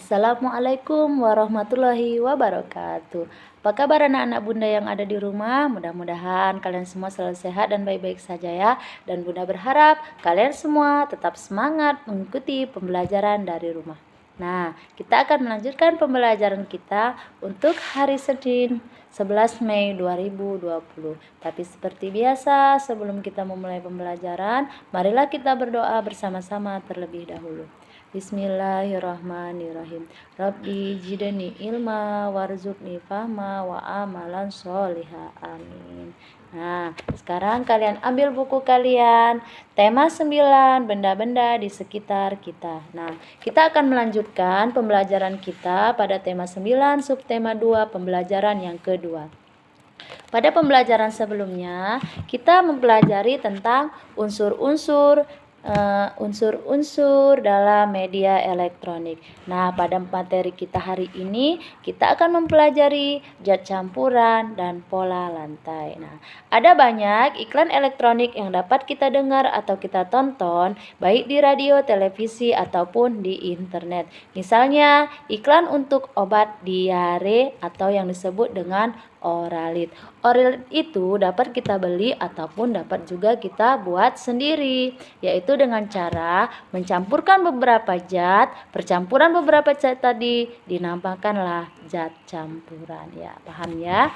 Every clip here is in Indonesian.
Assalamualaikum warahmatullahi wabarakatuh. Apa kabar anak-anak bunda yang ada di rumah? Mudah-mudahan kalian semua selalu sehat dan baik-baik saja ya. Dan bunda berharap kalian semua tetap semangat mengikuti pembelajaran dari rumah. Nah, kita akan melanjutkan pembelajaran kita untuk hari Senin 11 Mei 2020. Tapi seperti biasa, sebelum kita memulai pembelajaran, marilah kita berdoa bersama-sama terlebih dahulu. Bismillahirrahmanirrahim. Rabbi jidani ilma warzuqni fahma wa amalan sholiha. Amin. Nah, sekarang kalian ambil buku kalian. Tema 9, benda-benda di sekitar kita. Nah, kita akan melanjutkan pembelajaran kita pada tema 9, subtema 2, pembelajaran yang kedua. Pada pembelajaran sebelumnya, kita mempelajari tentang unsur-unsur dalam media elektronik. Nah, pada materi kita hari ini kita akan mempelajari zat campuran dan pola lantai. Nah, ada banyak iklan elektronik yang dapat kita dengar atau kita tonton baik di radio, televisi ataupun di internet. Misalnya, iklan untuk obat diare atau yang disebut dengan Oralit. Oralit itu dapat kita beli ataupun dapat juga kita buat sendiri, yaitu dengan cara mencampurkan beberapa zat. Percampuran beberapa zat tadi dinamakanlah zat campuran. Ya, paham ya?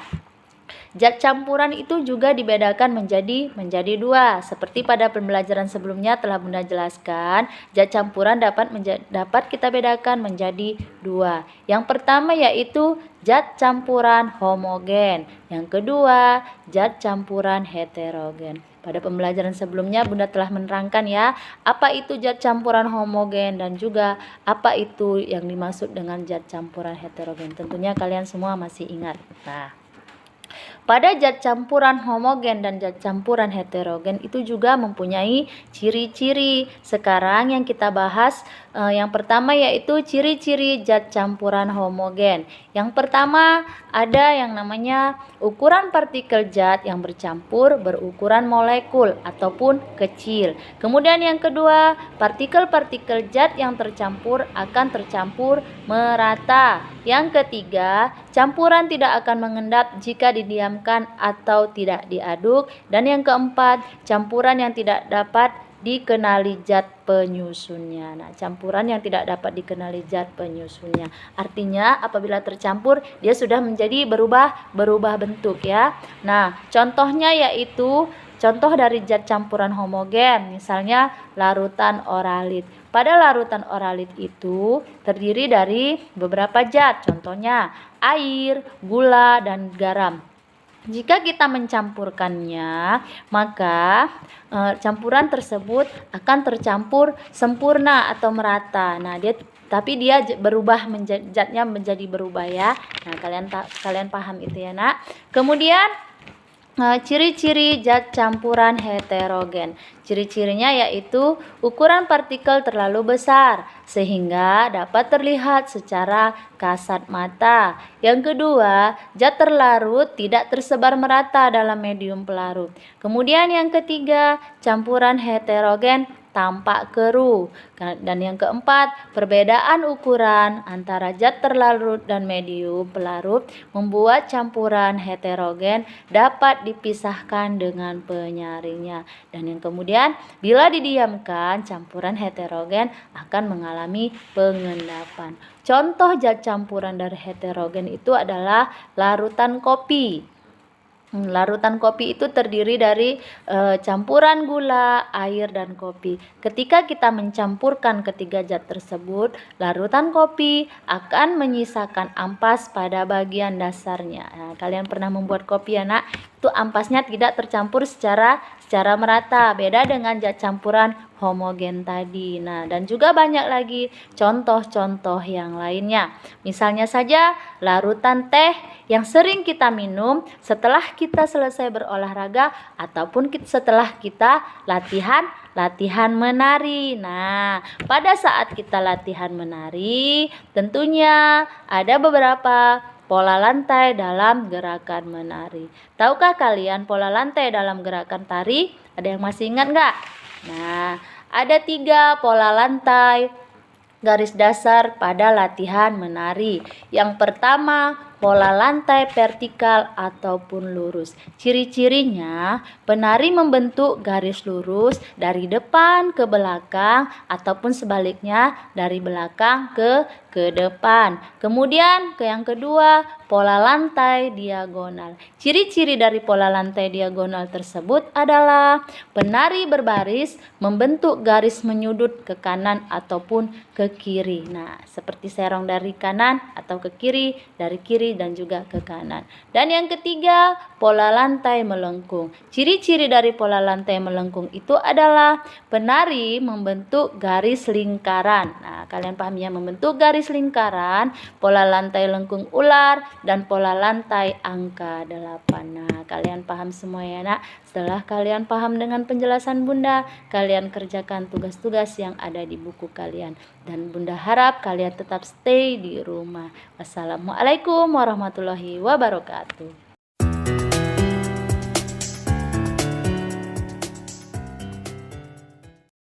Zat campuran itu juga dibedakan menjadi dua. Seperti pada pembelajaran sebelumnya telah Bunda jelaskan, zat campuran dapat kita bedakan menjadi dua. Yang pertama yaitu zat campuran homogen. Yang kedua, zat campuran heterogen. Pada pembelajaran sebelumnya Bunda telah menerangkan ya, apa itu zat campuran homogen dan juga apa itu yang dimaksud dengan zat campuran heterogen. Tentunya kalian semua masih ingat. Nah, pada zat campuran homogen dan zat campuran heterogen itu juga mempunyai ciri-ciri. Sekarang yang kita bahas yang pertama yaitu ciri-ciri zat campuran homogen. Yang pertama ada yang namanya ukuran partikel zat yang bercampur berukuran molekul ataupun kecil. Kemudian yang kedua, partikel-partikel zat yang tercampur akan tercampur merata. Yang ketiga, campuran tidak akan mengendap jika didiamkan atau tidak diaduk. Dan yang keempat, campuran yang tidak dapat dikenali zat penyusunnya. Nah, campuran yang tidak dapat dikenali zat penyusunnya. Artinya apabila tercampur dia sudah menjadi berubah bentuk ya. Nah, contohnya yaitu contoh dari zat campuran homogen, misalnya larutan oralit. Pada larutan oralit itu terdiri dari beberapa zat, contohnya air, gula, dan garam. Jika kita mencampurkannya, maka campuran tersebut akan tercampur sempurna atau merata. Nah, tapi dia berubah zatnya menjadi berubah ya. Nah, kalian paham itu ya, Nak. Kemudian ciri-ciri zat campuran heterogen. Ciri-cirinya yaitu ukuran partikel terlalu besar sehingga dapat terlihat secara kasat mata. Yang kedua, zat terlarut tidak tersebar merata dalam medium pelarut. Kemudian yang ketiga, campuran heterogen tampak keruh. Dan yang keempat, perbedaan ukuran antara zat terlarut dan medium pelarut membuat campuran heterogen dapat dipisahkan dengan penyaringnya. Dan yang kemudian, bila didiamkan, campuran heterogen akan mengalami pengendapan. Contoh zat campuran dari heterogen itu adalah larutan kopi. Larutan kopi itu terdiri dari campuran gula, air, dan kopi. Ketika kita mencampurkan ketiga zat tersebut, larutan kopi akan menyisakan ampas pada bagian dasarnya. Nah, kalian pernah membuat kopi ya, Nak? Itu ampasnya tidak tercampur secara merata, beda dengan zat campuran homogen tadi. Nah, dan juga banyak lagi contoh-contoh yang lainnya. Misalnya saja larutan teh yang sering kita minum setelah kita selesai berolahraga ataupun setelah kita latihan menari. Nah, pada saat kita latihan menari, tentunya ada beberapa pola lantai dalam gerakan menari. Tahukah kalian pola lantai dalam gerakan tari? Ada yang masih ingat nggak? Nah, ada 3 pola lantai garis dasar pada latihan menari. Yang pertama, pola lantai vertikal ataupun lurus. Ciri-cirinya, penari membentuk garis lurus dari depan ke belakang ataupun sebaliknya dari belakang ke depan. Kemudian yang kedua, pola lantai diagonal. Ciri-ciri dari pola lantai diagonal tersebut adalah penari berbaris membentuk garis menyudut ke kanan ataupun ke kiri. Nah, seperti serong dari kanan atau ke kiri, dari kiri dan juga ke kanan. Dan yang ketiga, pola lantai melengkung. Ciri-ciri dari pola lantai melengkung itu adalah penari membentuk garis lingkaran. Nah, kalian paham ya, membentuk garis lingkaran, pola lantai lengkung ular, dan pola lantai angka 8. Nah, kalian paham semua ya nak? Setelah kalian paham dengan penjelasan Bunda, kalian kerjakan tugas-tugas yang ada di buku kalian. Dan Bunda harap kalian tetap stay di rumah. Wassalamualaikum warahmatullahi wabarakatuh.